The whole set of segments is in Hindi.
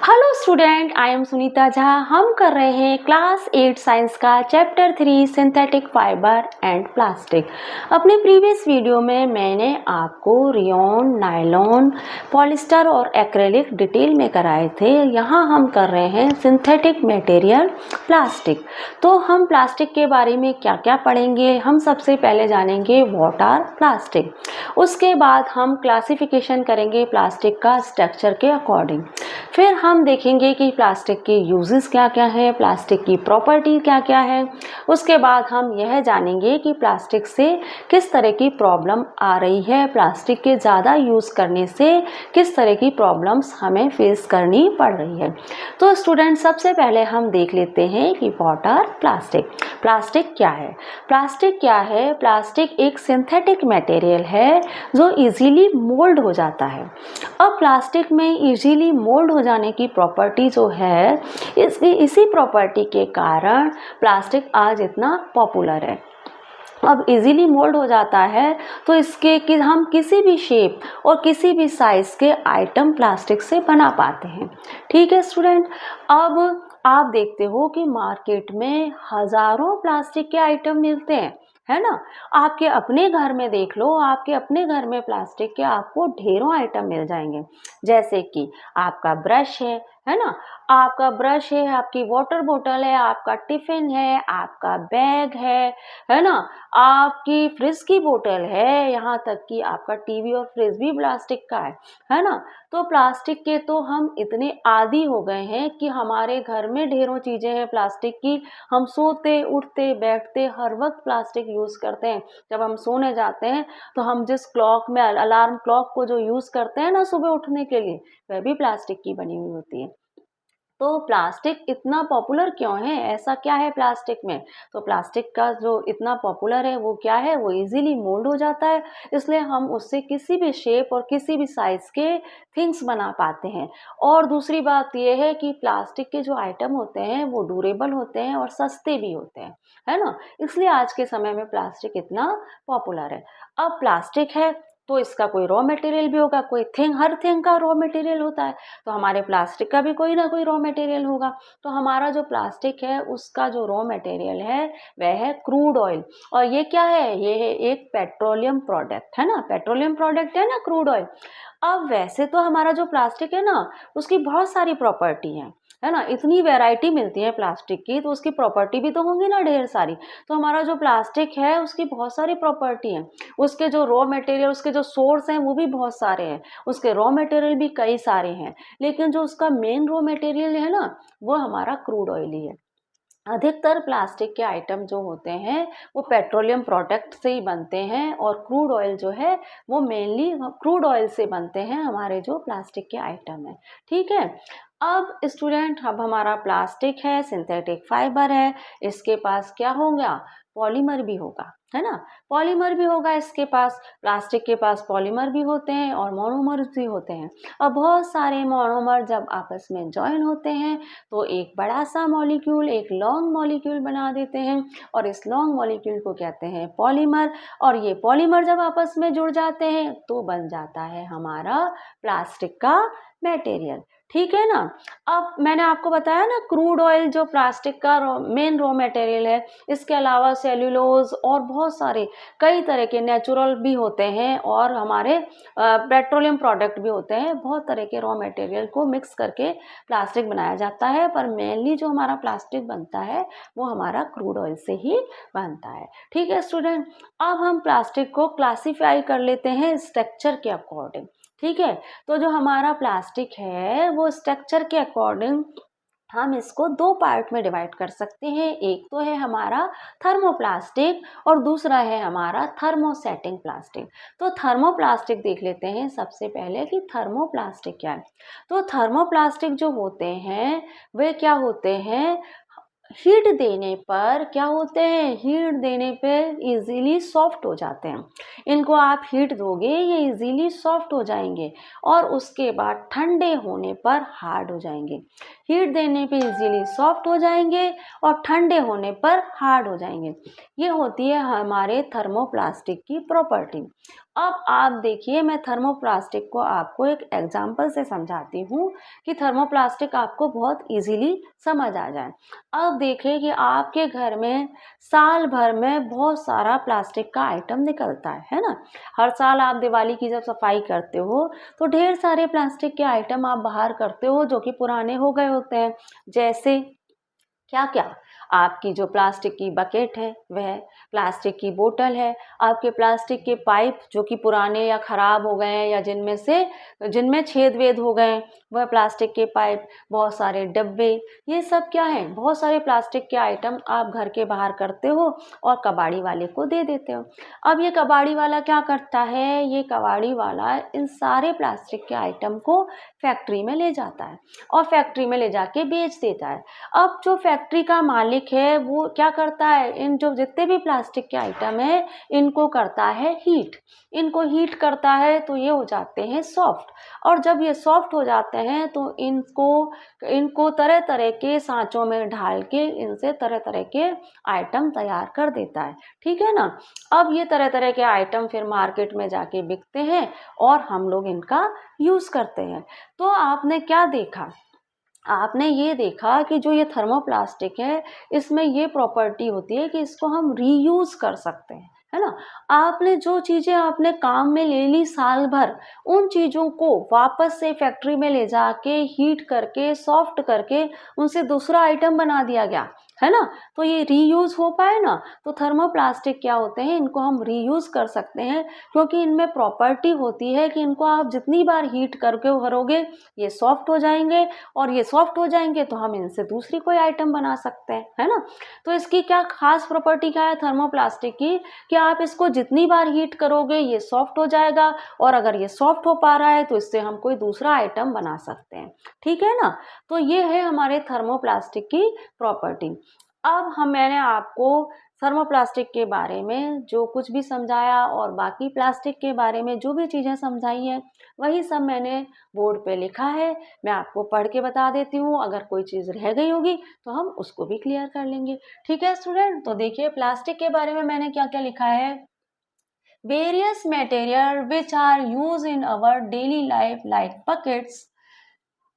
Hello student, I am Sunita Jha. हम कर रहे हैं क्लास 8 साइंस का chapter 3 synthetic fibre and plastic. अपने प्रीवियस वीडियो में मैंने आपको रेयॉन, नायलॉन, पॉलिस्टर और एक्रेलिक डिटेल में कराए थे। यहाँ हम कर रहे हैं सिंथेटिक मटेरियल प्लास्टिक। तो हम प्लास्टिक के बारे में क्या क्या पढ़ेंगे, हम सबसे पहले जानेंगे व्हाट आर प्लास्टिक। उसके बाद हम क्लासिफिकेशन करेंगे प्लास्टिक का स्ट्रक्चर के अकॉर्डिंग। फिर हम देखेंगे कि प्लास्टिक के यूजेस क्या क्या है, प्लास्टिक की प्रॉपर्टी क्या क्या है। उसके बाद हम यह जानेंगे कि प्लास्टिक से किस तरह की प्रॉब्लम आ रही है, प्लास्टिक के ज़्यादा यूज़ करने से किस तरह की प्रॉब्लम्स हमें फेस करनी पड़ रही है। तो स्टूडेंट, सबसे पहले हम देख लेते हैं कि व्हाट आर प्लास्टिक। प्लास्टिक क्या है? प्लास्टिक क्या है? प्लास्टिक एक सिंथेटिक मटेरियल है जो इजीली मोल्ड हो जाता है। अब प्लास्टिक में इजीली मोल्ड हो जाने की प्रॉपर्टी जो है, इसी प्रॉपर्टी के कारण प्लास्टिक आज इतना पॉपुलर है। अब इजीली मोल्ड हो जाता है तो इसके कि हम किसी भी शेप और किसी भी साइज के आइटम प्लास्टिक से बना पाते हैं। ठीक है स्टूडेंट, अब आप देखते हो कि मार्केट में हजारों प्लास्टिक के आइटम मिलते हैं, है ना। आपके अपने घर में देख लो, आपके अपने घर में प्लास्टिक के आपको ढेरों आइटम मिल जाएंगे। जैसे कि आपका ब्रश है ना, आपका ब्रश है, आपकी वाटर बोतल है, आपका टिफिन है, आपका बैग है ना, आपकी फ्रिज की बोतल है, यहाँ तक कि आपका टीवी और फ्रिज भी प्लास्टिक का है ना। तो प्लास्टिक के तो हम इतने आदी हो गए हैं कि हमारे घर में ढेरों चीजें हैं प्लास्टिक की। हम सोते उठते बैठते हर वक्त प्लास्टिक यूज करते हैं। जब हम सोने जाते हैं तो हम जिस क्लॉक में अलार्म क्लॉक को जो यूज करते हैं ना सुबह उठने के लिए, वह भी प्लास्टिक की बनी हुई होती है। तो प्लास्टिक इतना पॉपुलर क्यों है? ऐसा क्या है प्लास्टिक में? तो प्लास्टिक का जो इतना पॉपुलर है वो क्या है? वो इजीली मोल्ड हो जाता है, इसलिए हम उससे किसी भी शेप और किसी भी साइज के थिंग्स बना पाते हैं। और दूसरी बात यह है कि प्लास्टिक के जो आइटम होते हैं वो ड्यूरेबल होते हैं और सस्ते भी होते हैं, है ना। इसलिए आज के समय में प्लास्टिक इतना पॉपुलर है। अब प्लास्टिक है तो इसका कोई रॉ मटेरियल भी होगा, कोई थिंग, हर थिंग का रॉ मटेरियल होता है। तो हमारे प्लास्टिक का भी कोई ना कोई रॉ मटेरियल होगा। तो हमारा जो प्लास्टिक है उसका जो रॉ मटेरियल है वह है क्रूड ऑयल। और ये क्या है? ये है एक पेट्रोलियम प्रोडक्ट, है ना। पेट्रोलियम प्रोडक्ट है ना क्रूड ऑयल। अब वैसे तो हमारा जो प्लास्टिक है ना उसकी बहुत सारी प्रॉपर्टी है ना। इतनी वैरायटी मिलती है प्लास्टिक की तो उसकी प्रॉपर्टी भी तो होंगी ना ढेर सारी। तो हमारा जो प्लास्टिक है उसकी बहुत सारी प्रॉपर्टी है। उसके जो रॉ मटेरियल, उसके जो सोर्स हैं वो भी बहुत सारे हैं, उसके रॉ मटेरियल भी कई सारे हैं। लेकिन जो उसका मेन रॉ मटेरियल है ना वो हमारा क्रूड ऑयल ही है। अधिकतर प्लास्टिक के आइटम जो होते हैं वो पेट्रोलियम प्रोडक्ट से ही बनते हैं और क्रूड ऑयल जो है वो मेनली क्रूड ऑयल से बनते हैं हमारे जो प्लास्टिक के आइटम है। ठीक है। अब स्टूडेंट, अब हमारा प्लास्टिक है, सिंथेटिक फाइबर है, इसके पास क्या होगा? पॉलीमर भी होगा, है ना। पॉलीमर भी होगा इसके पास। प्लास्टिक के पास पॉलीमर भी होते हैं और मोनोमर्स भी होते हैं। अब बहुत सारे मोनोमर जब आपस में जॉइन होते हैं तो एक बड़ा सा मॉलिक्यूल, एक लॉन्ग मॉलिक्यूल बना देते हैं और इस लॉन्ग मॉलिक्यूल को कहते हैं पॉलीमर। और ये पॉलीमर जब आपस में जुड़ जाते हैं तो बन जाता है हमारा प्लास्टिक का मटेरियल। ठीक है ना। अब मैंने आपको बताया ना क्रूड ऑयल जो प्लास्टिक का मेन रॉ मटेरियल है, इसके अलावा सेल्यूलोज और बहुत सारे कई तरह के नेचुरल भी होते हैं और हमारे पेट्रोलियम प्रोडक्ट भी होते हैं। बहुत तरह के रॉ मटेरियल को मिक्स करके प्लास्टिक बनाया जाता है, पर मेनली जो हमारा प्लास्टिक बनता है वो हमारा क्रूड ऑयल से ही बनता है। ठीक है स्टूडेंट, अब हम प्लास्टिक को क्लासीफाई कर लेते हैं स्ट्रक्चर के अकॉर्डिंग। ठीक है। तो जो हमारा प्लास्टिक है वो स्ट्रक्चर के अकॉर्डिंग हम इसको दो पार्ट में डिवाइड कर सकते हैं। एक तो है हमारा थर्मोप्लास्टिक और दूसरा है हमारा थर्मोसेटिंग प्लास्टिक। तो थर्मोप्लास्टिक देख लेते हैं सबसे पहले कि थर्मोप्लास्टिक क्या है। तो थर्मोप्लास्टिक जो होते हैं वे क्या होते हैं? हीट देने पर क्या होते हैं? हीट देने पे इजीली सॉफ्ट हो जाते हैं। इनको आप हीट दोगे ये इजीली सॉफ्ट हो जाएंगे और उसके बाद ठंडे होने पर हार्ड हो जाएंगे। हीट देने पे इजीली सॉफ्ट हो जाएंगे और ठंडे होने पर हार्ड हो जाएंगे। ये होती है हमारे थर्मोप्लास्टिक की प्रॉपर्टी। अब आप देखिए, मैं थर्मोप्लास्टिक को आपको एक एग्जांपल से समझाती हूँ कि थर्मोप्लास्टिक आपको बहुत इजीली समझ आ जाए। अब देखिए कि आपके घर में साल भर में बहुत सारा प्लास्टिक का आइटम निकलता है ना? हर साल आप दिवाली की जब सफाई करते हो तो ढेर सारे प्लास्टिक के आइटम आप बाहर करते हो जो कि पुराने हो गए होते हैं। जैसे क्या क्या, आपकी जो प्लास्टिक की बकेट है वह, प्लास्टिक की बोतल है, आपके प्लास्टिक के पाइप जो कि पुराने या खराब हो गए हैं या जिनमें छेद वेद हो गए हैं, वह प्लास्टिक के पाइप, बहुत सारे डब्बे, ये सब क्या है, बहुत सारे प्लास्टिक के आइटम आप घर के बाहर करते हो और कबाड़ी वाले को दे देते हो। अब ये कबाड़ी वाला क्या करता है, ये कबाड़ी वाला इन सारे प्लास्टिक के आइटम को फैक्ट्री में ले जाता है और फैक्ट्री में ले जाके बेच देता है। अब जो फैक्ट्री का मालिक है वो क्या करता है, इन जो जितने भी प्लास्टिक के आइटम है इनको करता है हीट, इनको हीट करता है तो ये हो जाते हैं सॉफ्ट। और जब ये सॉफ्ट हो जाते हैं तो इनको इनको तरह तरह के सांचों में ढाल के इनसे तरह तरह के आइटम तैयार कर देता है। ठीक है ना? अब ये तरह तरह के आइटम फिर मार्केट में जाके बिकते हैं और हम लोग इनका यूज़ करते हैं। तो आपने क्या देखा, आपने ये देखा कि जो ये थर्मोप्लास्टिक है इसमें ये प्रॉपर्टी होती है कि इसको हम रीयूज कर सकते हैं, है ना? आपने जो चीजें आपने काम में ले ली साल भर, उन चीजों को वापस से फैक्ट्री में ले जाके हीट करके सॉफ्ट करके उनसे दूसरा आइटम बना दिया गया, है ना? तो ये रीयूज हो पाए ना। तो थर्मोप्लास्टिक क्या होते हैं, इनको हम रीयूज कर सकते हैं क्योंकि इनमें प्रॉपर्टी होती है कि इनको आप जितनी बार हीट करके भरोगे ये सॉफ्ट हो जाएंगे और ये सॉफ्ट हो जाएंगे तो हम इनसे दूसरी कोई आइटम बना सकते हैं, है ना? तो इसकी क्या खास प्रॉपर्टी क्या है थर्मोप्लास्टिक की, कि आप इसको जितनी बार हीट करोगे ये सॉफ्ट हो जाएगा और अगर ये सॉफ्ट हो पा रहा है तो इससे हम कोई दूसरा आइटम बना सकते हैं। ठीक है ना? तो ये है हमारे थर्मोप्लास्टिक की प्रॉपर्टी। अब मैंने आपको थर्मोप्लास्टिक के बारे में जो कुछ भी समझाया और बाकी प्लास्टिक के बारे में जो भी चीज़ें समझाई हैं वही सब मैंने बोर्ड पे लिखा है। मैं आपको पढ़ के बता देती हूँ, अगर कोई चीज़ रह गई होगी तो हम उसको भी क्लियर कर लेंगे। ठीक है स्टूडेंट? तो देखिए प्लास्टिक के बारे में मैंने क्या क्या लिखा है। Various material which are use in our daily life like buckets,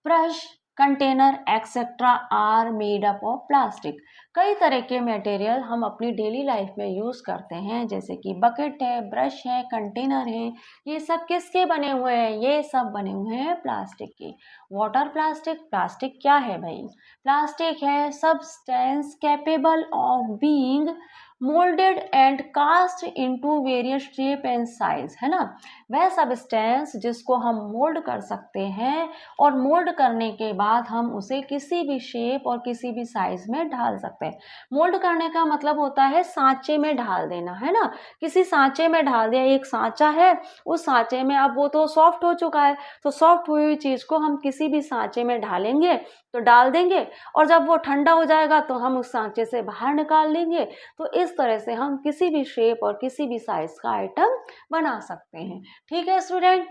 brush, container etcetera are made up of plastic. कई तरह के मटेरियल हम अपनी डेली लाइफ में यूज़ करते हैं, जैसे कि बकेट है, ब्रश है, कंटेनर है। ये सब किसके बने हुए हैं? ये सब बने हुए हैं प्लास्टिक के। वाटर प्लास्टिक, प्लास्टिक क्या है भाई? प्लास्टिक है substance capable of being moulded and cast into various shape and size, है ना? वह सब्सटेंस जिसको हम मोल्ड कर सकते हैं और मोल्ड करने के बाद हम उसे किसी भी शेप और किसी भी साइज में ढाल सकते हैं। मोल्ड करने का मतलब होता है सांचे में ढाल देना, है ना? किसी सांचे में ढाल दिया, एक सांचा है, उस सांचे में अब वो तो सॉफ्ट हो चुका है, तो सॉफ्ट हुई हुई चीज को हम किसी भी सांचे में ढालेंगे तो डाल देंगे और जब वो ठंडा हो जाएगा तो हम उस सांचे से बाहर निकाल लेंगे। तो इस तरह से हम किसी भी शेप और किसी भी साइज का आइटम बना सकते हैं। ठीक है student?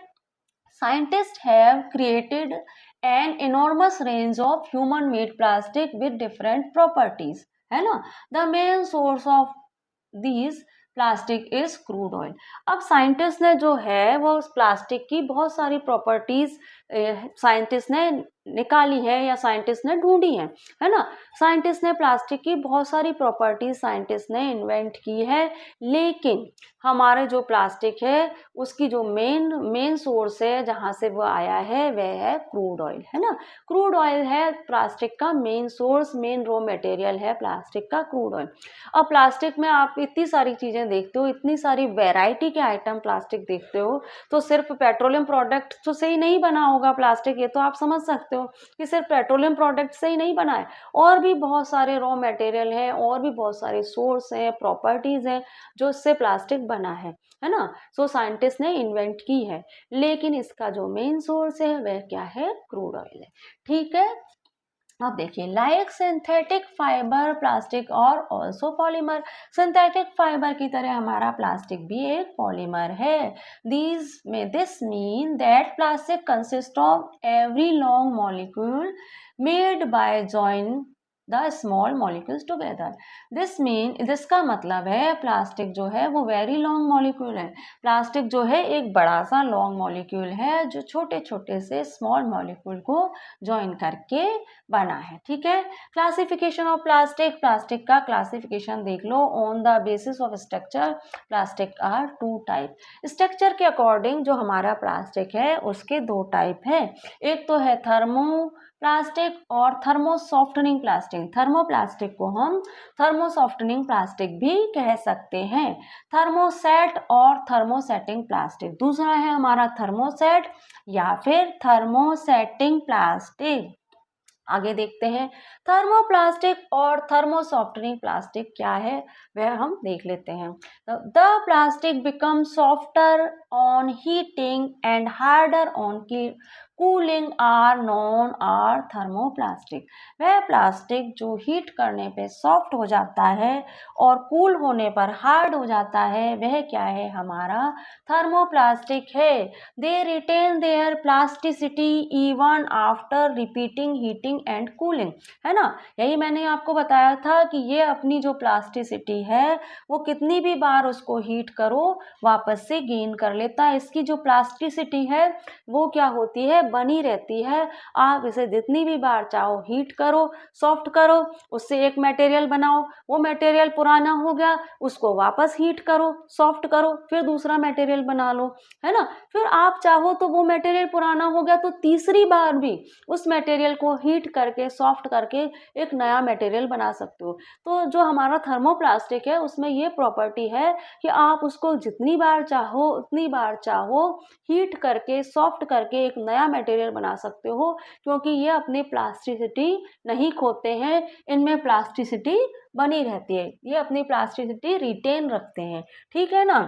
Scientists have created an enormous range of human-made plastic with different properties, है ना? The main source of these plastic is crude oil. अब साइंटिस्ट ने जो है वो उस प्लास्टिक की बहुत सारी प्रॉपर्टीज साइंटिस्ट ने निकाली है या साइंटिस्ट ने ढूंढी है ना? साइंटिस्ट ने प्लास्टिक की बहुत सारी प्रॉपर्टीज साइंटिस्ट ने इन्वेंट की है, लेकिन हमारे जो प्लास्टिक है उसकी जो मेन सोर्स है जहाँ से वो आया है वह है क्रूड ऑयल, है ना? क्रूड ऑयल है प्लास्टिक का main source, main raw material है प्लास्टिक का क्रूड ऑयल। अब प्लास्टिक में आप इतनी सारी चीज़ें देखते हो, इतनी सारी वैरायटी के आइटम प्लास्टिक देखते हो, तो सिर्फ पेट्रोलियम प्रोडक्ट तो से ही नहीं बना होगा प्लास्टिक, ये तो आप समझ सकते हो कि सिर्फ पेट्रोलियम प्रोडक्ट से ही नहीं बना है, और भी बहुत सारे रॉ मटेरियल हैं और भी बहुत सारे सोर्स हैं, प्रॉपर्टीज़ हैं जो इससे प्लास्टिक बना है ना? सो साइंटिस्ट ने इन्वेंट की है, लेकिन इसका जो मेन सोर्स है वह क्या है? क्रूड ऑयल है। ठीक है? अब देखिए लाइक सिंथेटिक फाइबर प्लास्टिक और ऑल्सो पॉलीमर, सिंथेटिक फाइबर की तरह हमारा प्लास्टिक भी एक पॉलीमर है। This mean that plastic consist of every long molecule made by join the small molecules together. इसका मतलब है प्लास्टिक जो है वो वेरी लॉन्ग मॉलिक्यूल है। प्लास्टिक जो है एक बड़ा सा लॉन्ग मॉलिक्यूल है जो छोटे छोटे से स्मॉल मॉलिक्यूल को ज्वाइन करके बना है। ठीक है, क्लासिफिकेशन ऑफ प्लास्टिक, प्लास्टिक का क्लासिफिकेशन देख लो। On the basis of structure plastic are two type. Structure के अकॉर्डिंग जो हमारा प्लास्टिक है उसके दो टाइप है। एक तो है थर्मो प्लास्टिक और thermo softening plastic. Thermo plastic को हम थर्मो सॉफ्टनिंग प्लास्टिक भी कह सकते हैं। थर्मोसेट और थर्मोसेटिंग प्लास्टिक। दूसरा है हमारा थर्मोसेट या फिर थर्मोसेटिंग प्लास्टिक। आगे देखते हैं थर्मोप्लास्टिक और थर्मोसॉफ्टनिंग प्लास्टिक क्या है वह हम देख लेते हैं। The plastic become softer on heating and harder on cooling are known are thermoplastic. वह प्लास्टिक जो हीट करने पे सॉफ्ट हो जाता है और कूल होने पर हार्ड हो जाता है वह क्या है, हमारा थर्मोप्लास्टिक है। They retain their plasticity even after repeating heating and cooling, है ना। यही मैंने आपको बताया था कि ये अपनी जो प्लास्टिसिटी है वो कितनी भी बार उसको हीट करो वापस से गेन कर लेता है। इसकी जो प्लास्टिसिटी है वो क्या होती है, बनी रहती है। आप इसे जितनी भी बार चाहो हीट करो, सॉफ्ट करो, उससे एक मटेरियल बनाओ, वो मटेरियल पुराना हो गया उसको वापस हीट करो, सॉफ्ट करो, फिर दूसरा मटेरियल बना लो, है ना। फिर आप चाहो तो वो मटेरियल पुराना हो गया तो तीसरी बार भी उस मटेरियल को हीट करके सॉफ्ट करके एक नया मटेरियल बना सकते हो। तो जो हमारा थर्मोप्लास्टिक है उसमें ये प्रॉपर्टी है कि आप उसको जितनी बार चाहो उतनी बार चाहो हीट करके सॉफ्ट करके एक नया मटेरियल बना सकते हो, क्योंकि ये अपनी प्लास्टिसिटी नहीं खोते हैं, इनमें प्लास्टिसिटी बनी रहती है, ये अपनी प्लास्टिसिटी रिटेन रखते हैं। ठीक है ना।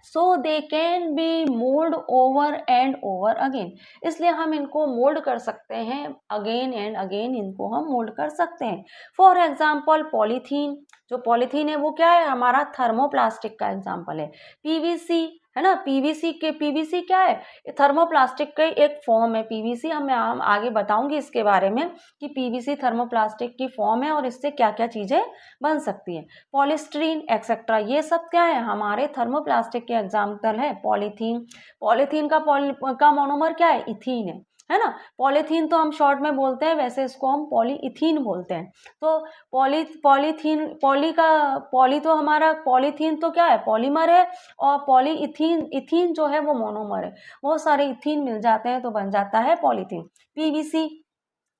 So they can be mould over and over again, इसलिए हम इनको मोल्ड कर सकते हैं, अगेन एंड अगेन इनको हम मोल्ड कर सकते हैं। फॉर एग्जाम्पल पॉलीथीन, जो पॉलीथीन है वो क्या है, हमारा थर्मोप्लास्टिक का एग्जाम्पल है। पीवीसी है ना, पीवीसी क्या है, थर्मोप्लास्टिक का एक फॉर्म है पीवीसी। हम आगे बताऊंगी इसके बारे में कि पीवीसी थर्मोप्लास्टिक की फॉर्म है और इससे क्या क्या चीजें बन सकती हैं। पॉलीस्टीरीन एक्सेट्रा, ये सब क्या है, हमारे थर्मोप्लास्टिक के एग्जाम्पल है। पॉलीथीन का मोनोमर क्या है, इथीन है ना। पॉलीथीन तो हम शॉर्ट में बोलते हैं, वैसे इसको हम पॉलीइथीन बोलते हैं। तो पॉली तो हमारा पॉलीथीन तो क्या है, पॉलीमर है, और इथीन जो है वो मोनोमर है। बहुत सारे इथीन मिल जाते हैं तो बन जाता है पॉलीथीन। पीवीसी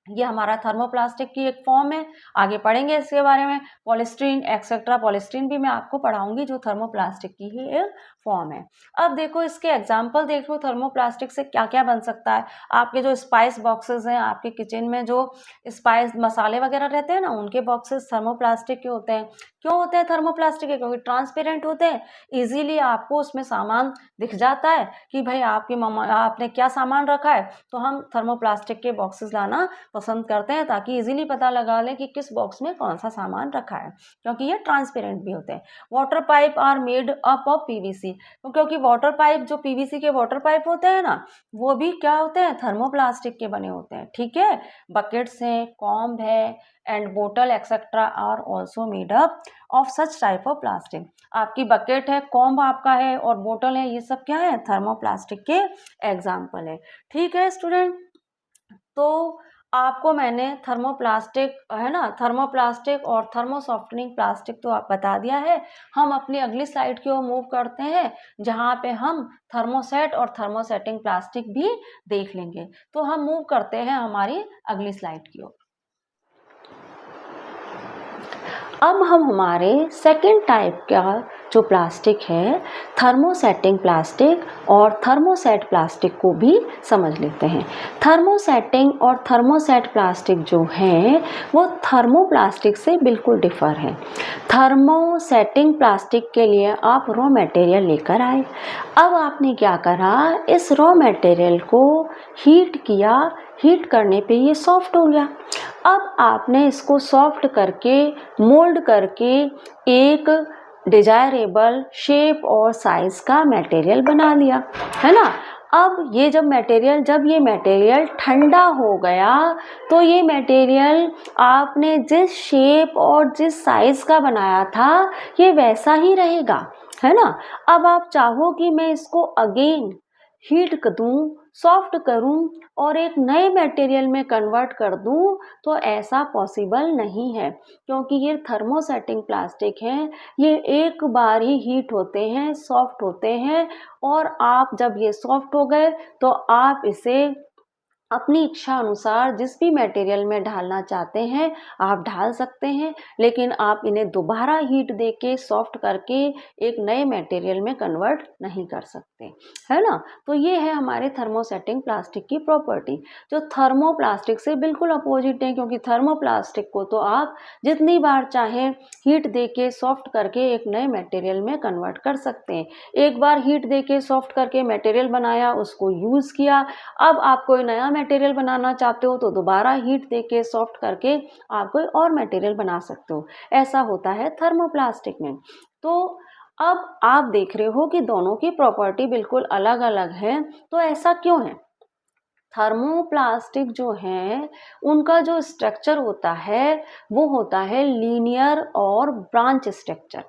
ये हमारा थर्मोप्लास्टिक की एक फॉर्म है, आगे पढ़ेंगे इसके बारे में। पॉलीस्टीरीन एक्सेट्रा, पॉलीस्टीरीन भी मैं आपको पढ़ाऊंगी जो थर्मोप्लास्टिक की ही एक फॉर्म है। अब देखो इसके एग्जाम्पल देखो, थर्मोप्लास्टिक से क्या क्या बन सकता है। आपके जो स्पाइस बॉक्सेस हैं, आपके किचन में जो स्पाइस मसाले वगैरह रहते हैं ना, उनके बॉक्सेस थर्मोप्लास्टिक के होते हैं। क्यों होते हैं थर्मोप्लास्टिक के, क्योंकि ट्रांसपेरेंट होते हैं, इजीली आपको उसमें सामान दिख जाता है कि भाई आपकी मम्मा आपने क्या सामान रखा है। तो हम थर्मोप्लास्टिक के बॉक्सेस लाना पसंद करते हैं ताकि इजीली पता लगा लें कि किस बॉक्स में कौन सा सामान रखा है, क्योंकि ये ट्रांसपेरेंट भी होते हैं। Water pipe are made up of PVC, क्योंकि वाटर पाइप जो पीवीसी के वाटर पाइप होते हैं ना, वो भी क्या होते हैं, थर्मोप्लास्टिक के बने होते हैं। ठीक है, बकेट्स हैं, कॉम्ब है एंड बोतल etcetera are also made up of such type of plastic. आपकी बकेट है, कॉम्ब आपका है और बोतल है, ये सब क्या है, थर्मोप्लास्टिक के एग्जाम्पल है। ठीक है स्टूडेंट, तो आपको मैंने थर्मोप्लास्टिक है ना, थर्मोप्लास्टिक और थर्मोसॉफ्टनिंग प्लास्टिक तो आप बता दिया है। हम अपनी अगली स्लाइड की ओर मूव करते हैं जहाँ पे हम थर्मोसेट और थर्मोसेटिंग प्लास्टिक भी देख लेंगे। तो हम मूव करते हैं हमारी अगली स्लाइड की ओर। अब हम हमारे सेकेंड टाइप का जो प्लास्टिक है, थर्मोसेटिंग प्लास्टिक और थर्मोसेट प्लास्टिक को भी समझ लेते हैं। थर्मोसेटिंग और थर्मोसेट प्लास्टिक जो हैं वो थर्मोप्लास्टिक से बिल्कुल डिफर हैं। थर्मोसेटिंग प्लास्टिक के लिए आप रॉ मटेरियल लेकर आए। अब आपने क्या करा, इस रॉ मटेरियल को हीट किया, हीट करने पे ये सॉफ्ट हो गया। अब आपने इसको सॉफ्ट करके मोल्ड करके एक डिजायरेबल शेप और साइज का मटेरियल बना लिया, है ना। अब ये जब ये मटेरियल ठंडा हो गया तो ये मटेरियल आपने जिस शेप और जिस साइज़ का बनाया था ये वैसा ही रहेगा, है ना। अब आप चाहो कि मैं इसको अगेन हीट दूं, सॉफ्ट करूं और एक नए मटेरियल में कन्वर्ट कर दूं, तो ऐसा पॉसिबल नहीं है, क्योंकि ये थर्मोसेटिंग प्लास्टिक हैं। ये एक बार ही हीट होते हैं, सॉफ्ट होते हैं, और आप जब ये सॉफ्ट हो गए तो आप इसे अपनी इच्छा अनुसार जिस भी मटेरियल में डालना चाहते हैं आप डाल सकते हैं, लेकिन आप इन्हें दोबारा हीट देके सॉफ्ट करके एक नए मटेरियल में कन्वर्ट नहीं कर सकते, है ना। तो ये है हमारे थर्मोसेटिंग प्लास्टिक की प्रॉपर्टी, जो थर्मोप्लास्टिक से बिल्कुल अपोजिट है, क्योंकि थर्मोप्लास्टिक को तो आप जितनी बार चाहें हीट देके सॉफ्ट करके एक नए मटेरियल में कन्वर्ट कर सकते हैं। एक बार हीट देके सॉफ्ट करके मटेरियल बनाया, उसको यूज़ किया, अब आप कोई नया मटेरियल बनाना चाहते हो तो दोबारा हीट देके सॉफ्ट करके आप कोई और मटेरियल बना सकते हो। ऐसा होता है थर्मोप्लास्टिक में। तो अब आप देख रहे हो कि दोनों की प्रॉपर्टी बिल्कुल अलग अलग है, तो ऐसा क्यों है। थर्मोप्लास्टिक जो है उनका जो स्ट्रक्चर होता है वो होता है लीनियर और ब्रांच स्ट्रक्चर।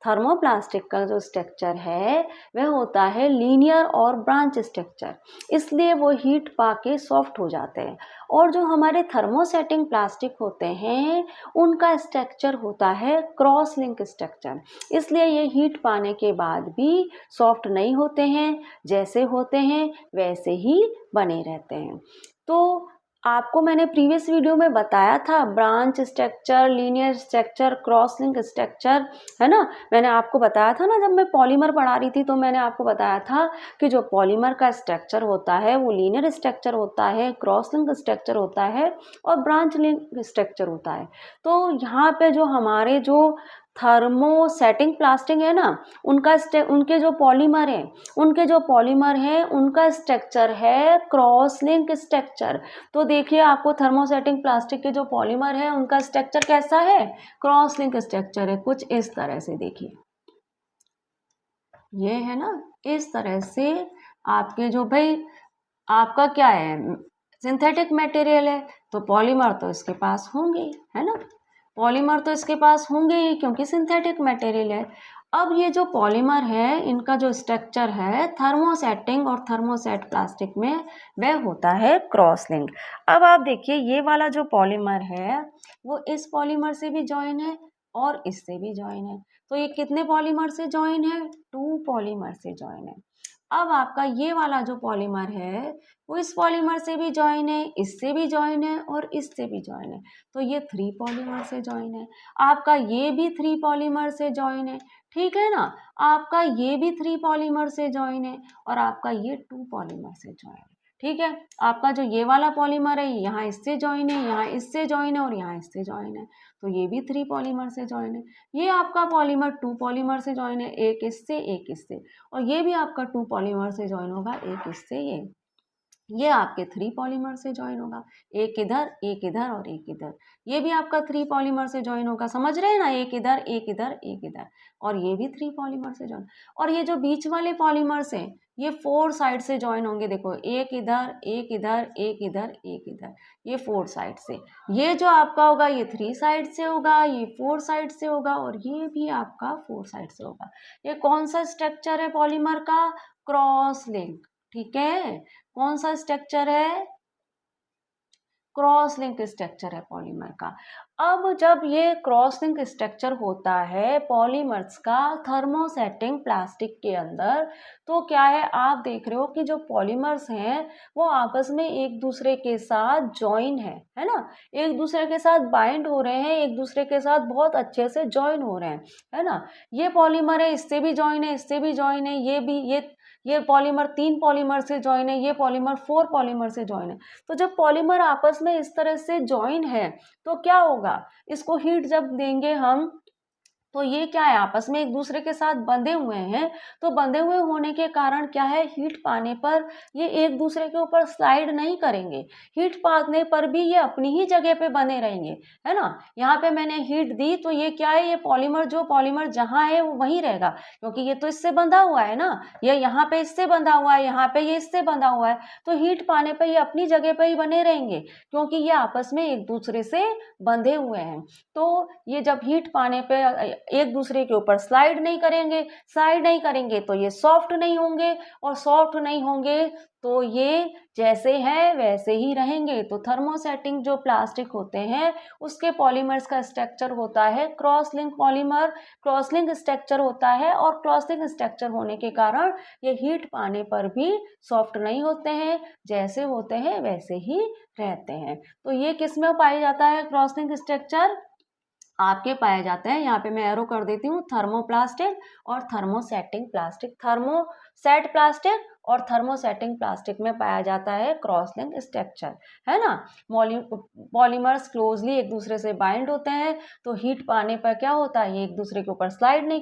थर्मोप्लास्टिक का जो स्ट्रक्चर है वह होता है लीनियर और ब्रांच स्ट्रक्चर, इसलिए वो हीट पाके सॉफ्ट हो जाते हैं। और जो हमारे थर्मोसेटिंग प्लास्टिक होते हैं उनका स्ट्रक्चर होता है क्रॉस लिंक स्ट्रक्चर, इसलिए ये हीट पाने के बाद भी सॉफ्ट नहीं होते हैं, जैसे होते हैं वैसे ही बने रहते हैं। तो आपको मैंने प्रीवियस वीडियो में बताया था branch structure, linear structure, cross link structure, है ना। मैंने आपको बताया था ना, जब मैं पॉलीमर पढ़ा रही थी तो मैंने आपको बताया था कि जो पॉलीमर का स्ट्रक्चर होता है वो लीनियर स्ट्रक्चर होता है, क्रॉस लिंक स्ट्रक्चर होता है और ब्रांच लिंक स्ट्रक्चर होता है। तो यहाँ पे जो हमारे जो थर्मोसेटिंग प्लास्टिक है ना, उनके जो पॉलीमर हैं उनका स्ट्रक्चर है क्रॉस लिंक स्ट्रक्चर। तो देखिए आपको थर्मोसेटिंग प्लास्टिक के जो पॉलीमर है उनका स्ट्रक्चर कैसा है, क्रॉस लिंक स्ट्रक्चर है, कुछ इस तरह से। देखिए ये है ना, इस तरह से आपके जो भाई आपका क्या है, सिंथेटिक मटेरियल है तो पॉलीमर तो इसके पास होंगे, है ना। पॉलीमर तो इसके पास होंगे ही क्योंकि सिंथेटिक मटेरियल है। अब ये जो पॉलीमर है इनका जो स्ट्रक्चर है थर्मोसेटिंग और थर्मोसेट प्लास्टिक में वह होता है क्रॉस लिंक। अब आप देखिए ये वाला जो पॉलीमर है वो इस पॉलीमर से भी जॉइन है और इससे भी जॉइन है। तो ये कितने पॉलीमर से जॉइन है, 2 पॉलीमर से जॉइन है। अब आपका ये वाला जो पॉलीमर है वो इस पॉलीमर से भी जॉइन है, इससे भी जॉइन है और इससे भी जॉइन है, तो ये 3 पॉलीमर से जॉइन है। आपका ये भी 3 पॉलीमर से जॉइन है, ठीक है ना। आपका ये भी 3 पॉलीमर से जॉइन है और आपका ये 2 पॉलीमर से जॉइन है, ठीक है। आपका जो ये वाला पॉलीमर है यहाँ इससे जॉइन है, यहाँ इससे जॉइन है और यहाँ इससे जॉइन है, तो ये भी 3 पॉलीमर से जॉइन है। ये आपका पॉलीमर 2 पॉलीमर से जॉइन है, एक इससे एक इससे, और ये भी आपका 2 पॉलीमर से जॉइन होगा, एक इससे ये आपके 3 पॉलीमर से जॉइन होगा, एक इधर और एक इधर। ये भी आपका 3 पॉलीमर से जॉइन होगा, समझ रहे हैं ना, एक इधर एक इधर एक इधर, और ये भी 3 पॉलीमर से जॉइन। और ये जो बीच वाले पॉलीमर्स हैं ये 4 साइड से जॉइन होंगे, देखो एक इधर एक इधर एक इधर एक इधर, ये 4 साइड से। ये जो आपका होगा ये 3 साइड से होगा, ये 4 साइड से होगा और ये भी आपका 4 साइड से होगा। ये कौन सा स्ट्रक्चर है पॉलीमर का, क्रॉस लिंक, ठीक है। कौन सा स्ट्रक्चर है, क्रॉस लिंक स्ट्रक्चर है पॉलीमर का। अब जब ये क्रॉस लिंक स्ट्रक्चर होता है पॉलीमर्स का थर्मोसेटिंग प्लास्टिक के अंदर, तो क्या है आप देख रहे हो कि जो पॉलीमर्स हैं वो आपस में एक दूसरे के साथ जॉइन है ना, एक दूसरे के साथ बाइंड हो रहे हैं, एक दूसरे के साथ बहुत अच्छे से जॉइन हो रहे हैं, है ना। ये पॉलीमर है इससे भी जॉइन है, इससे भी जॉइन है, ये भी ये पॉलीमर 3 पॉलीमर से जॉइन है, ये पॉलीमर 4 पॉलीमर से जॉइन है। तो जब पॉलीमर आपस में इस तरह से जॉइन है तो क्या होगा, इसको हीट जब देंगे हम तो ये क्या है, आपस में एक दूसरे के साथ बंधे हुए हैं। तो बंधे हुए होने के कारण क्या है, हीट पाने पर ये एक दूसरे के ऊपर स्लाइड नहीं करेंगे। हीट पाने पर भी ये अपनी ही जगह पे बने रहेंगे, है ना। यहाँ पे मैंने हीट दी तो ये क्या है, ये पॉलीमर जहाँ है वो वहीं रहेगा, क्योंकि ये तो इससे बंधा हुआ है ना। ये यहाँ पे इससे बंधा हुआ है, यहाँ पे ये इससे बंधा हुआ है। तो हीट पाने पर ये अपनी जगह पे ही बने रहेंगे, क्योंकि ये आपस में एक दूसरे से बंधे हुए हैं। तो ये जब हीट पाने पे एक दूसरे के ऊपर स्लाइड नहीं करेंगे तो ये सॉफ्ट नहीं होंगे, और सॉफ्ट नहीं होंगे तो ये जैसे हैं वैसे ही रहेंगे। तो थर्मोसेटिंग जो प्लास्टिक होते हैं उसके पॉलीमर्स का स्ट्रक्चर होता है cross link polymer, cross link structure होता है, और क्रॉस लिंक स्ट्रक्चर होने के कारण ये हीट पाने पर भी सॉफ्ट नहीं होते हैं, जैसे होते हैं वैसे ही रहते हैं। तो ये किस में पाया जाता है, क्रॉस लिंक स्ट्रक्चर आपके पाए जाते हैं, यहाँ पे मैं एरो कर देती हूँ, थर्मोप्लास्टिक और थर्मोसेटिंग प्लास्टिक। थर्मोसेट प्लास्टिक और थर्मोसेटिंग प्लास्टिक में पाया जाता है क्रॉस लिंक स्ट्रक्चर, है ना। पॉलीमर्स क्लोजली एक दूसरे से बाइंड होते हैं, तो हीट पाने पर क्या होता है, ये एक दूसरे के ऊपर स्लाइड नहीं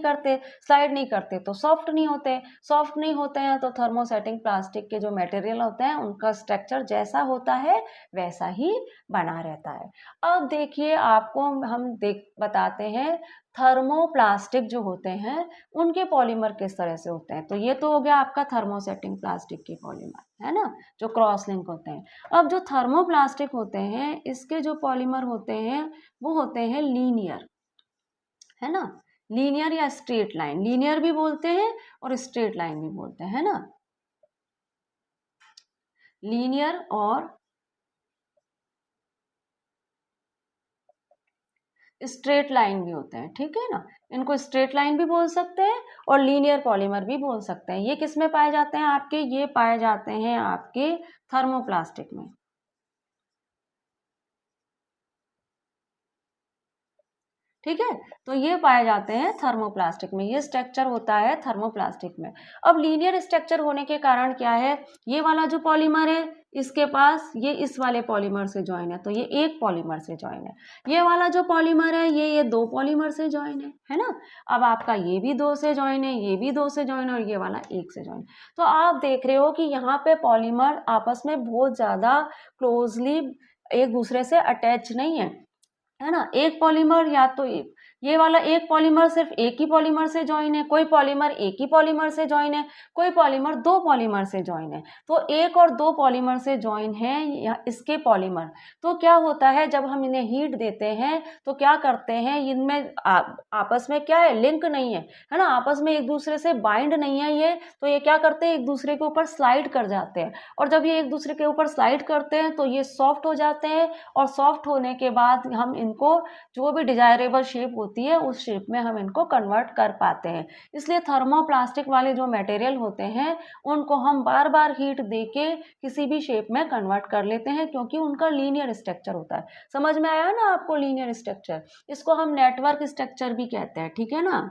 करते तो सॉफ्ट नहीं होते हैं। तो थर्मोसेटिंग प्लास्टिक के जो मटेरियल होते हैं उनका स्ट्रक्चर जैसा होता है वैसा ही बना रहता है। अब देखिए, आपको हम बताते हैं थर्मोप्लास्टिक जो होते हैं उनके पॉलीमर किस तरह से होते हैं। तो ये तो हो गया आपका थर्मोसेटिंग प्लास्टिक के पॉलीमर, है ना, जो क्रॉस लिंक होते हैं। अब जो थर्मोप्लास्टिक होते हैं इसके जो पॉलीमर होते हैं वो होते हैं लीनियर, है ना। लीनियर या स्ट्रेट लाइन, लीनियर भी बोलते हैं और स्ट्रेट लाइन भी बोलते हैं, है ना। लीनियर और स्ट्रेट लाइन भी होते हैं, ठीक है ना। इनको स्ट्रेट लाइन भी बोल सकते हैं और लीनियर पॉलीमर भी बोल सकते हैं। ये किस में पाए जाते हैं आपके, ये पाए जाते हैं आपके थर्मोप्लास्टिक में, ठीक है। तो ये पाए जाते हैं थर्मोप्लास्टिक में, ये स्ट्रक्चर होता है थर्मोप्लास्टिक में। अब लीनियर स्ट्रक्चर होने के कारण क्या है, ये वाला जो पॉलीमर है इसके पास ये इस वाले पॉलीमर से ज्वाइन है, तो ये एक पॉलीमर से ज्वाइन है। ये वाला जो पॉलीमर है ये दो पॉलीमर से ज्वाइन है ना। अब आपका ये भी दो से ज्वाइन है, ये भी दो से ज्वाइन है, और ये वाला एक से ज्वाइन। तो आप देख रहे हो कि यहाँ पे पॉलीमर आपस में बहुत ज्यादा क्लोजली एक दूसरे से अटैच नहीं है ना। एक पॉलीमर या तो ये वाला एक पॉलीमर सिर्फ एक ही पॉलीमर से ज्वाइन है, कोई पॉलीमर एक ही पॉलीमर से ज्वाइन है, कोई पॉलीमर दो पॉलीमर से ज्वाइन है। तो एक और दो पॉलीमर से ज्वाइन है इसके पॉलीमर। तो क्या होता है, जब हम इन्हें हीट देते हैं तो क्या करते हैं, इनमें आपस में क्या है, लिंक नहीं है ना, आपस में एक दूसरे से बाइंड नहीं है ये। तो ये क्या करते हैं, एक दूसरे के ऊपर स्लाइड कर जाते हैं, और जब ये एक दूसरे के ऊपर स्लाइड करते हैं तो ये सॉफ्ट हो जाते हैं, और सॉफ्ट होने के बाद हम इनको जो भी डिजायरेबल शेप होती है उस शेप में हम इनको कन्वर्ट कर पाते हैं। इसलिए थर्मोप्लास्टिक वाले जो मटेरियल होते हैं उनको हम बार बार हीट देके किसी भी शेप में कन्वर्ट कर लेते हैं, क्योंकि उनका लीनियर स्ट्रक्चर होता है। समझ में आया ना आपको, लीनियर स्ट्रक्चर, इसको हम नेटवर्क स्ट्रक्चर भी कहते हैं, ठीक है ना।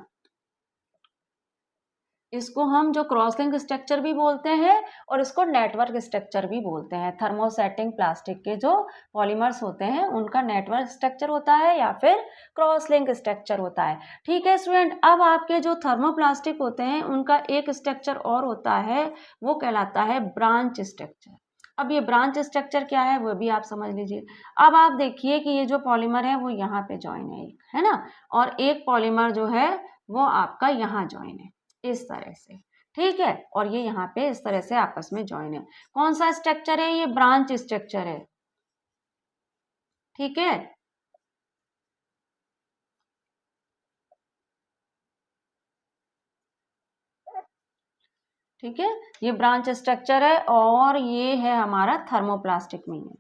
इसको हम जो क्रॉस लिंक स्ट्रक्चर भी बोलते हैं और इसको नेटवर्क स्ट्रक्चर भी बोलते हैं। थर्मोसेटिंग प्लास्टिक के जो पॉलीमर्स होते हैं उनका नेटवर्क स्ट्रक्चर होता है या फिर क्रॉस लिंक स्ट्रक्चर होता है, ठीक है स्टूडेंट। अब आपके जो थर्मोप्लास्टिक होते हैं उनका एक स्ट्रक्चर और होता है, वो कहलाता है ब्रांच स्ट्रक्चर। अब ये ब्रांच स्ट्रक्चर क्या है वो भी आप समझ लीजिए। अब आप देखिए कि ये जो पॉलीमर है वो यहाँ पे ज्वाइन है ना, और एक पॉलीमर जो है वो आपका यहाँ ज्वाइन है इस तरह से, ठीक है। और ये यहाँ पे इस तरह से आपस में ज्वाइन है। कौन सा स्ट्रक्चर है, ये ब्रांच स्ट्रक्चर है, ठीक है। ठीक है, ये ब्रांच स्ट्रक्चर है और ये है हमारा थर्मोप्लास्टिक में है,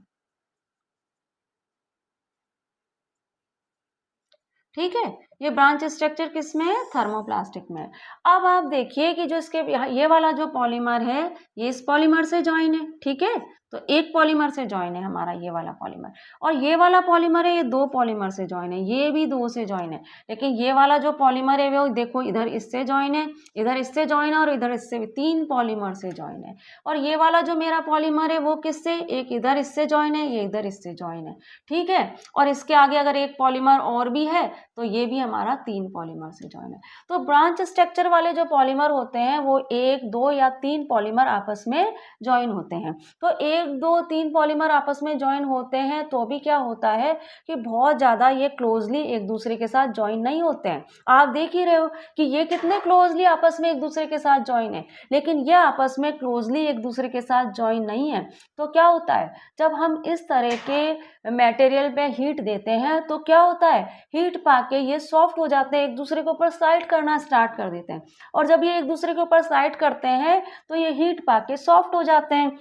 ठीक है। ये ब्रांच स्ट्रक्चर किस में है, थर्मोप्लास्टिक में। अब आप देखिए कि जो इसके ये वाला जो पॉलीमर है ये इस पॉलीमर से ज्वाइन है, ठीक है। तो एक पॉलीमर से जॉइन है हमारा ये वाला पॉलीमर, और ये वाला पॉलीमर है ये दो पॉलीमर से जॉइन है, ये भी दो से जॉइन है। लेकिन ये वाला जो पॉलीमर है वो देखो इधर इससे जॉइन है, इधर इससे जॉइन है और इधर इससे, तीन पॉलीमर से जॉइन है। और ये वाला जो मेरा पॉलीमर है वो किससे, एक इधर इससे जॉइन है, ये इधर इससे जॉइन है, ठीक है। और इसके आगे अगर एक पॉलीमर और भी है तो ये भी हमारा तीन पॉलीमर से जॉइन है। तो ब्रांच स्ट्रक्चर वाले जो पॉलीमर होते हैं वो एक, दो या तीन पॉलीमर आपस में जॉइन होते हैं। तो एक, दो, तीन पॉलीमर आपस में जॉइन होते हैं तो भी क्या होता है कि बहुत ज़्यादा ये क्लोजली एक दूसरे के साथ जॉइन नहीं होते हैं। आप देख ही रहे हो कि ये कितने क्लोजली आपस में एक दूसरे के साथ जॉइन है, लेकिन ये आपस में क्लोजली एक दूसरे के साथ जॉइन नहीं है। तो क्या होता है, जब हम इस तरह के मटेरियल पे हीट देते हैं तो क्या होता है, हीट पाके ये सॉफ्ट हो जाते हैं, एक दूसरे के ऊपर स्लाइड करना स्टार्ट कर देते हैं। और जब ये एक दूसरे के ऊपर स्लाइड करते हैं तो ये हीट पाके सॉफ्ट हो जाते हैं,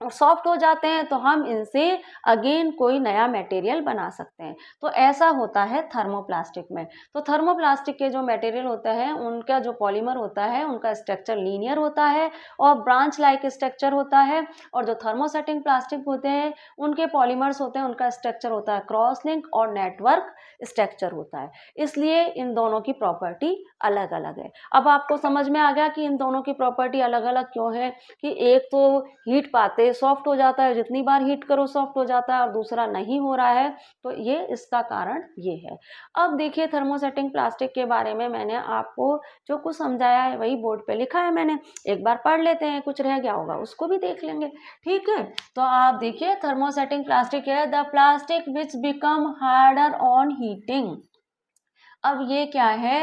और सॉफ्ट हो जाते हैं तो हम इनसे अगेन कोई नया मटेरियल बना सकते हैं। तो ऐसा होता है थर्मोप्लास्टिक में। तो थर्मोप्लास्टिक के जो मटेरियल होते हैं उनका जो पॉलीमर होता है उनका स्ट्रक्चर लीनियर होता है और ब्रांच लाइक स्ट्रक्चर होता है। और जो थर्मोसेटिंग प्लास्टिक होते हैं उनके पॉलीमर्स होते हैं उनका स्ट्रक्चर होता है क्रॉस लिंक और नेटवर्क स्ट्रक्चर होता है। इसलिए इन दोनों की प्रॉपर्टी अलग अलग है। अब आपको समझ में आ गया कि इन दोनों की प्रॉपर्टी अलग अलग क्यों है, कि एक तो हीट पाते सॉफ्ट हो जाता है, जितनी बार हीट करो सॉफ्ट हो जाता है, और दूसरा नहीं हो रहा है। तो ये इसका कारण ये है। अब देखिए थर्मोसेटिंग प्लास्टिक के बारे में मैंने आपको जो कुछ समझाया है वही बोर्ड पे लिखा है मैंने, एक बार पढ़ लेते हैं, कुछ रह गया होगा उसको भी देख लेंगे, ठीक है। तो आप देखिए थर्मोसेटिंग प्लास्टिक है the plastic which become harder on heating. अब ये क्या है,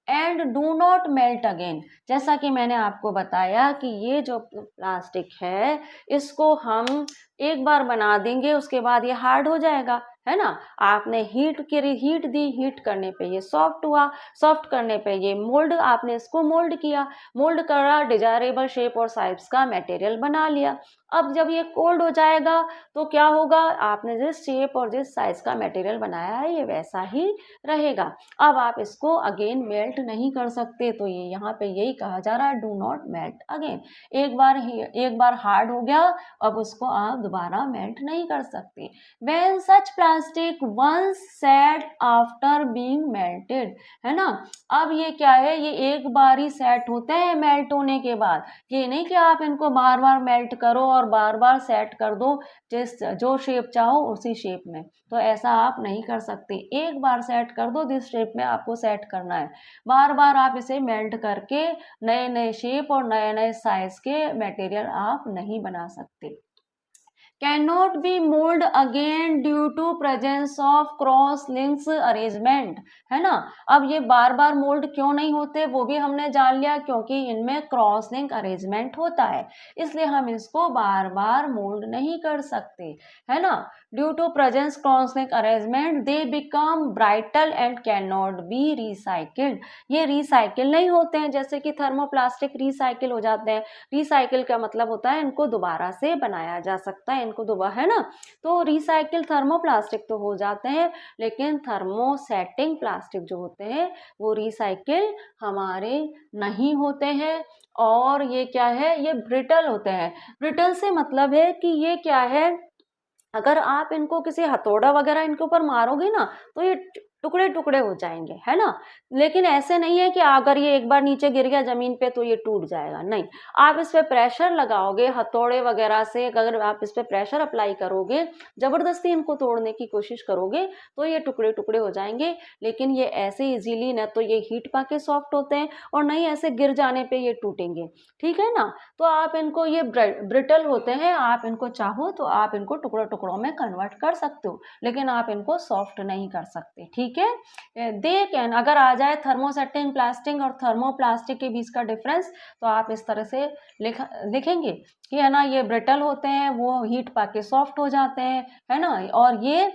and do not melt again. जैसा कि मैंने आपको बताया कि ये जो प्लास्टिक है इसको हम एक बार बना देंगे उसके बाद ये हार्ड हो जाएगा, है ना। आपने हीट दी, हीट करने पे ये सॉफ्ट हुआ, सॉफ्ट करने पे ये मोल्ड, आपने इसको मोल्ड किया, मोल्ड करा, डिजायरेबल शेप और साइज का मटेरियल बना लिया। अब जब ये कोल्ड हो जाएगा तो क्या होगा, आपने जिस शेप और जिस साइज का मटेरियल बनाया है ये वैसा ही रहेगा। अब आप इसको अगेन मेल्ट नहीं कर सकते, तो ये यहाँ पे यही कहा जा रहा है, डू नॉट मेल्ट अगेन। एक बार हार्ड हो गया, अब उसको आप दोबारा मेल्ट नहीं कर सकते। When such plastic once set after being melted, है ना। अब ये क्या है, ये एक बार ही सेट होते हैं मेल्ट होने के बाद, ये नहीं कि आप इनको बार बार मेल्ट करो और बार बार सेट कर दो जो शेप चाहो उसी शेप में। तो ऐसा आप नहीं कर सकते, एक बार सेट कर दो जिस शेप में आपको सेट करना है, बार बार आप इसे मेल्ट करके नए नए शेप और नए नए साइज के मटेरियल आप नहीं बना सकते। cannot be mold again due to presence of cross links arrangement, है ना। अब ये बार बार मोल्ड क्यों नहीं होते वो भी हमने जान लिया, क्योंकि इनमें क्रॉस लिंक अरेंजमेंट होता है, इसलिए हम इसको बार बार मोल्ड नहीं कर सकते, है ना। Due to presence cross link arrangement they become brittle and can not be recycled. ये रिसाइकिल नहीं होते हैं, जैसे कि थर्मोप्लास्टिक रिसाइकिल हो जाते हैं। रिसाइकिल का मतलब होता है इनको दोबारा से बनाया जा सकता है, इनको दोबारा, है ना। तो रिसाइकिल थर्मोप्लास्टिक तो हो जाते हैं, लेकिन थर्मोसेटिंग प्लास्टिक जो होते हैं वो रिसाइकिल हमारे नहीं होते हैं। और ये क्या है, ये ब्रिटल होते हैं। ब्रिटल से मतलब है कि ये क्या है, अगर आप इनको किसी हथौड़ा वगैरह इनके ऊपर मारोगे ना तो ये टुकड़े टुकड़े हो जाएंगे, है ना। लेकिन ऐसे नहीं है कि अगर ये एक बार नीचे गिर गया जमीन पे तो ये टूट जाएगा, नहीं। आप इस पे प्रेशर लगाओगे हथौड़े वगैरह से, अगर आप इस पे प्रेशर अप्लाई करोगे, जबरदस्ती इनको तोड़ने की कोशिश करोगे तो ये टुकड़े टुकड़े हो जाएंगे। लेकिन ये ऐसे इजीली न तो ये हीट पाके सॉफ्ट होते हैं और नहीं ऐसे गिर जाने पे ये टूटेंगे, ठीक है ना। तो आप इनको, ये ब्रिटल होते हैं, आप इनको चाहो तो आप इनको टुकड़ों टुकड़ों में कन्वर्ट कर सकते हो, लेकिन आप इनको सॉफ्ट नहीं कर सकते, ठीक है। दे कैन, अगर आ जाए थर्मोसेटिंग प्लास्टिक और थर्मोप्लास्टिक के बीच का डिफरेंस तो आप इस तरह से लिखेंगे कि, है ना, ये ब्रिटल होते हैं, वो हीट पाके सॉफ्ट हो जाते हैं, है ना। और ये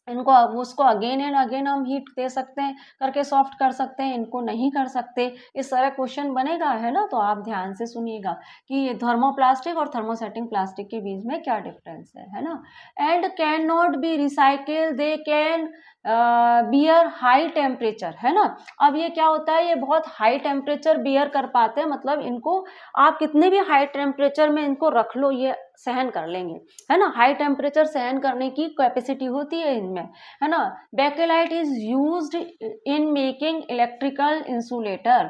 इनको उसको अगेन एंड अगेन हम हीट दे सकते हैं, करके सॉफ्ट कर सकते हैं, इनको नहीं कर सकते। इस तरह क्वेश्चन बनेगा, है ना। तो आप ध्यान से सुनिएगा कि थर्मोप्लास्टिक और थर्मोसेटिंग प्लास्टिक के बीच में क्या डिफरेंस है ना। And can not B recycle, they can bear high temperature, है ना। अब ये क्या होता है, ये बहुत हाई टेम्परेचर बियर कर पाते हैं, मतलब इनको आप कितने भी हाई टेम्परेचर में इनको रख लो ये सहन कर लेंगे, है ना, हाई टेम्परेचर सहन करने की कैपेसिटी होती है इनमें, है ना। Bakelite is used in making electrical insulator,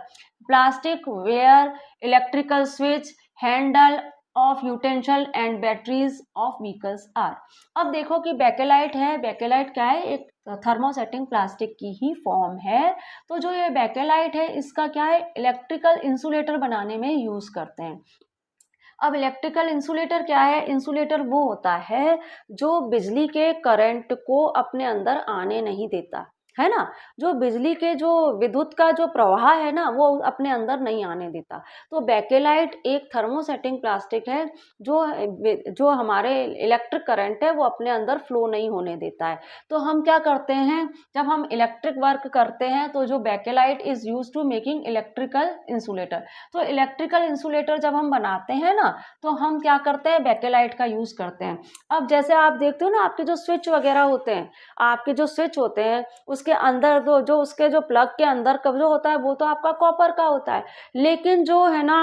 plastic ware, electrical switch, handle of utensil and batteries of vehicles are. अब देखो कि बेकेलाइट है, बेकेलाइट क्या है, एक थर्मोसेटिंग प्लास्टिक की ही फॉर्म है। तो जो ये बेकेलाइट है इसका क्या है, इलेक्ट्रिकल इंसुलेटर बनाने में यूज करते हैं। अब इलेक्ट्रिकल इंसुलेटर क्या है, इंसुलेटर वो होता है जो बिजली के करंट को अपने अंदर आने नहीं देता, है ना, जो बिजली के जो विद्युत का जो प्रवाह है ना वो अपने अंदर नहीं आने देता। तो बेकेलाइट एक थर्मोसेटिंग प्लास्टिक है जो जो हमारे इलेक्ट्रिक करंट है वो अपने अंदर फ्लो नहीं होने देता है। तो हम क्या करते हैं, जब हम इलेक्ट्रिक वर्क करते हैं तो जो Bakelite is use to making electrical insulator. तो इलेक्ट्रिकल इंसुलेटर जब हम बनाते हैं ना तो हम क्या करते हैं, बेकेलाइट का यूज करते हैं। अब जैसे आप देखते हो ना, आपके जो स्विच वगैरह होते हैं, आपके जो स्विच होते हैं उसके अंदर जो उसके जो प्लग के अंदर का जो होता है वो तो आपका कॉपर का होता है, लेकिन जो है ना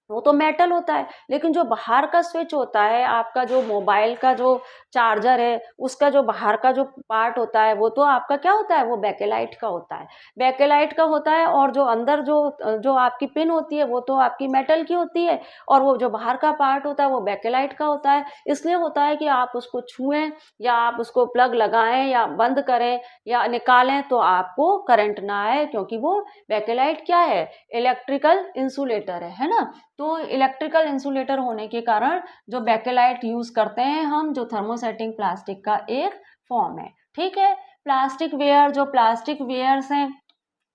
वो तो मेटल होता है। लेकिन जो बाहर का स्विच होता है, आपका जो मोबाइल का जो चार्जर है उसका जो बाहर का जो पार्ट होता है वो तो आपका क्या होता है, वो बेकेलाइट का होता है, बेकेलाइट का होता है। और जो अंदर जो जो आपकी पिन होती है वो तो आपकी मेटल की होती है, और वो जो बाहर का पार्ट होता है वो बेकेलाइट का होता है। इसलिए होता है कि आप उसको छुएं या आप उसको प्लग लगाएं या बंद करें या निकालें तो आपको करंट ना आए, क्योंकि वो बेकेलाइट क्या है, इलेक्ट्रिकल इंसुलेटर है ना। तो इलेक्ट्रिकल इंसुलेटर होने के कारण जो बेकेलाइट यूज करते हैं हम, जो थर्मोसेटिंग प्लास्टिक का एक फॉर्म है, ठीक है। प्लास्टिक वेयर, जो प्लास्टिक वेयर्स हैं,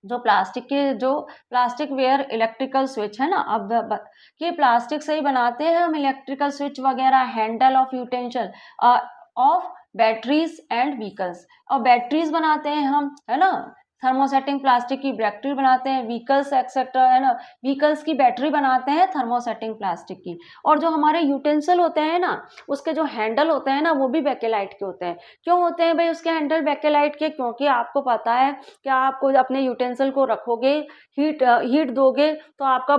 जो प्लास्टिक वेयर इलेक्ट्रिकल स्विच है ना, ये प्लास्टिक से ही बनाते हैं हम इलेक्ट्रिकल स्विच वगैरह, handle of utensil of batteries and vehicles, और बैटरीज बनाते हैं हम, है ना, थर्मोसेटिंग प्लास्टिक की बैटरी बनाते हैं, व्हीकल्स एक्सेट्रा, है ना, व्हीकल्स की बैटरी बनाते हैं थर्मोसेटिंग प्लास्टिक की। और जो हमारे यूटेंसिल होते हैं ना, उसके जो हैंडल होते हैं ना वो भी बेकेलाइट के होते हैं। क्यों होते हैं भाई उसके हैंडल बेकेलाइट के, क्योंकि आपको पता है कि आपको अपने यूटेंसिल को रखोगे, हीट दोगे तो आपको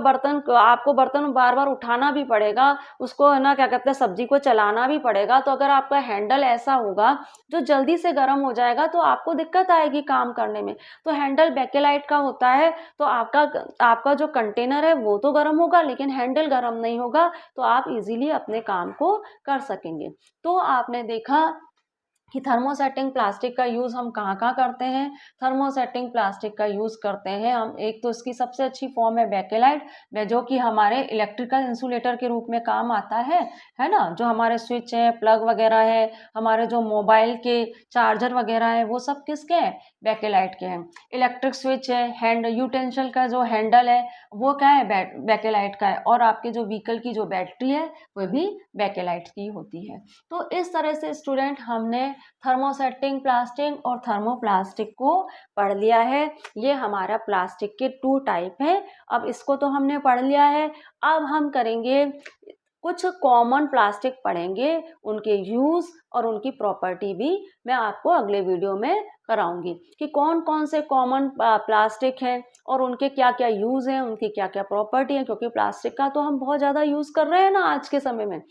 बर्तन बार बार उठाना भी पड़ेगा, उसको है ना क्या कहते हैं, सब्जी को चलाना भी पड़ेगा। तो अगर आपका हैंडल ऐसा होगा जो जल्दी से गर्म हो जाएगा तो आपको दिक्कत आएगी काम करने में। तो हैंडल बेकेलाइट का होता है, तो आपका जो कंटेनर है वो तो गर्म होगा लेकिन हैंडल गर्म नहीं होगा, तो आप इजीली अपने काम को कर सकेंगे। तो आपने देखा कि थर्मोसेटिंग प्लास्टिक का यूज़ हम कहाँ कहाँ करते हैं। थर्मोसेटिंग प्लास्टिक का यूज़ करते हैं हम, एक तो इसकी सबसे अच्छी फॉर्म है बेकेलाइट, जो कि हमारे इलेक्ट्रिकल इंसुलेटर के रूप में काम आता है ना। जो हमारे स्विच है, प्लग वगैरह है, हमारे जो मोबाइल के चार्जर वगैरह है, वो सब किसके हैं, बेकेलाइट के हैं। इलेक्ट्रिक स्विच है, हैंड यूटेंशियल का जो हैंडल है वो क्या है, बेकेलाइट का है। और आपके जो व्हीकल की जो बैटरी है वो भी बेकेलाइट की होती है। तो इस तरह से स्टूडेंट हमने थर्मोसेटिंग प्लास्टिक और थर्मोप्लास्टिक को पढ़ लिया है। ये हमारा प्लास्टिक के 2 टाइप है। अब इसको तो हमने पढ़ लिया है। अब हम करेंगे कुछ कॉमन प्लास्टिक पढ़ेंगे, उनके यूज और उनकी प्रॉपर्टी भी मैं आपको अगले वीडियो में कराऊंगी कि कौन कौन से कॉमन प्लास्टिक हैं और उनके क्या क्या यूज हैं, उनकी क्या क्या प्रॉपर्टी है। क्योंकि प्लास्टिक का तो हम बहुत ज़्यादा यूज कर रहे हैं ना आज के समय में।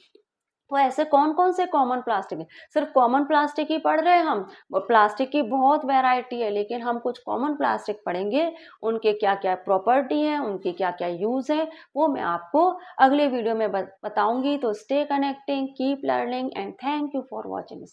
तो ऐसे कौन कौन से कॉमन प्लास्टिक है, सिर्फ कॉमन प्लास्टिक ही पढ़ रहे हैं हम, और प्लास्टिक की बहुत वैरायटी है, लेकिन हम कुछ कॉमन प्लास्टिक पढ़ेंगे, उनके क्या क्या प्रॉपर्टी है, उनकी क्या क्या यूज है, वो मैं आपको अगले वीडियो में बताऊंगी। तो stay connecting, keep learning and thank you for watching.